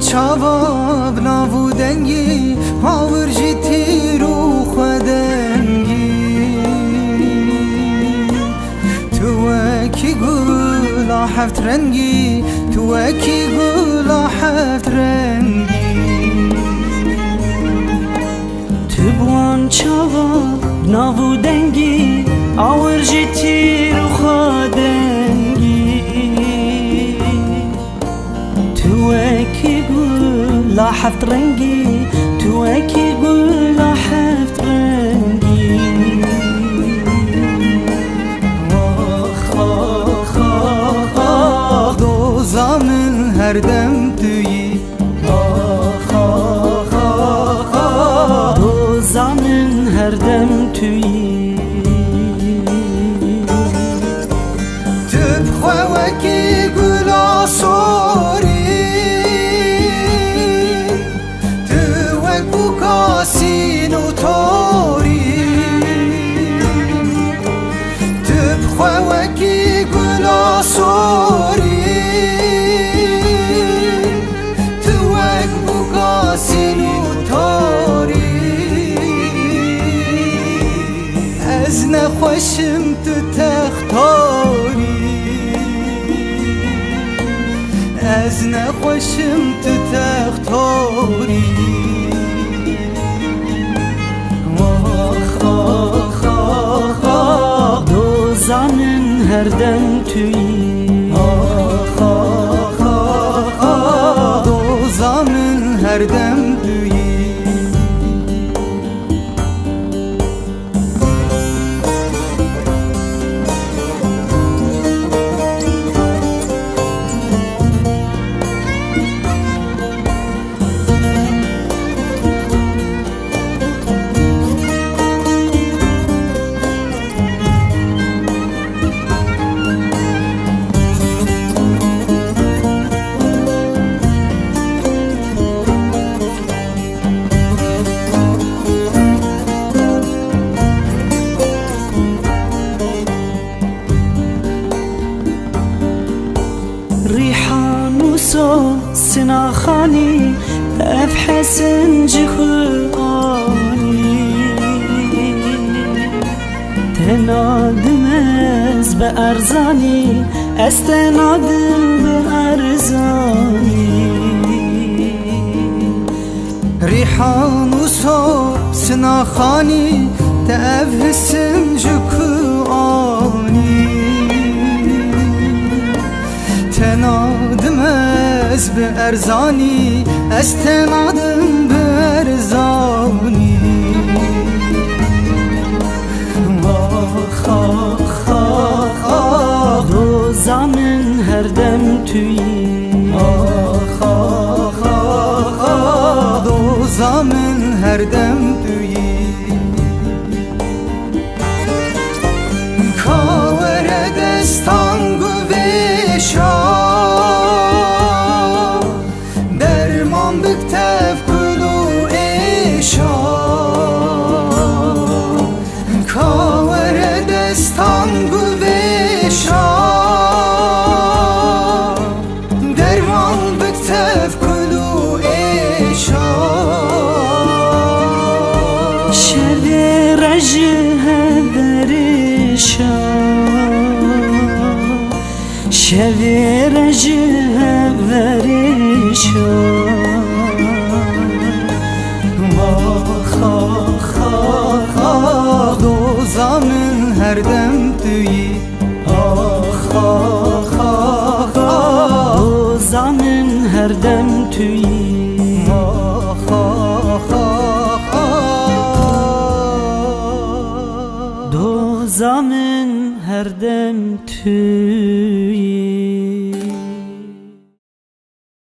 چاوا بناو دنگی هاور جیتی رو خودنگی تو اکی گولا هفت رنگی تو اکی گولا هفت رنگی تو بوان چاوا بناو دنگی هاور جیتی رو خودنگی تو اکی گولا هفت رنگی تو اکی گولا هفت رنگی آخ آخ آخ آخ دوزامن هر دم تویی آخ آخ آخ آخ دوزامن هر دم تویی تب خواکی گولا سوری کاسین و تاری تب خواکی گلا سوری تو اک بو کاسین و تاری از نخوشم تو تختاری از نخوشم تو تختاری دوزانن هر دم تویی آخ آخ آخ آخ دوزانن هر دم تویی ريحان وصوت سناخاني تقف حسن جخواني تنادم از بأرزاني استنادم بأرزاني ريحان وصوت سناخاني تقف حسن جخواني تنادم از بأرزاني استنادم بأرزاني آخ آخ آخ آخ دوزامن هر دم تویی آخ آخ آخ آخ دوزامن هر دم تویی کاور دستان گوشا درمان بکتف کلو ایشا کاور دستان گوشا درمان بکتف کلو ایشا شوی رجه برشا شوی رجه برشا آخ آخ آخ آخ دوزامن هر دم تویی آخ آخ آخ آخ دوزامن هر دم تویی آخ آخ آخ دوزامن هر دم تویی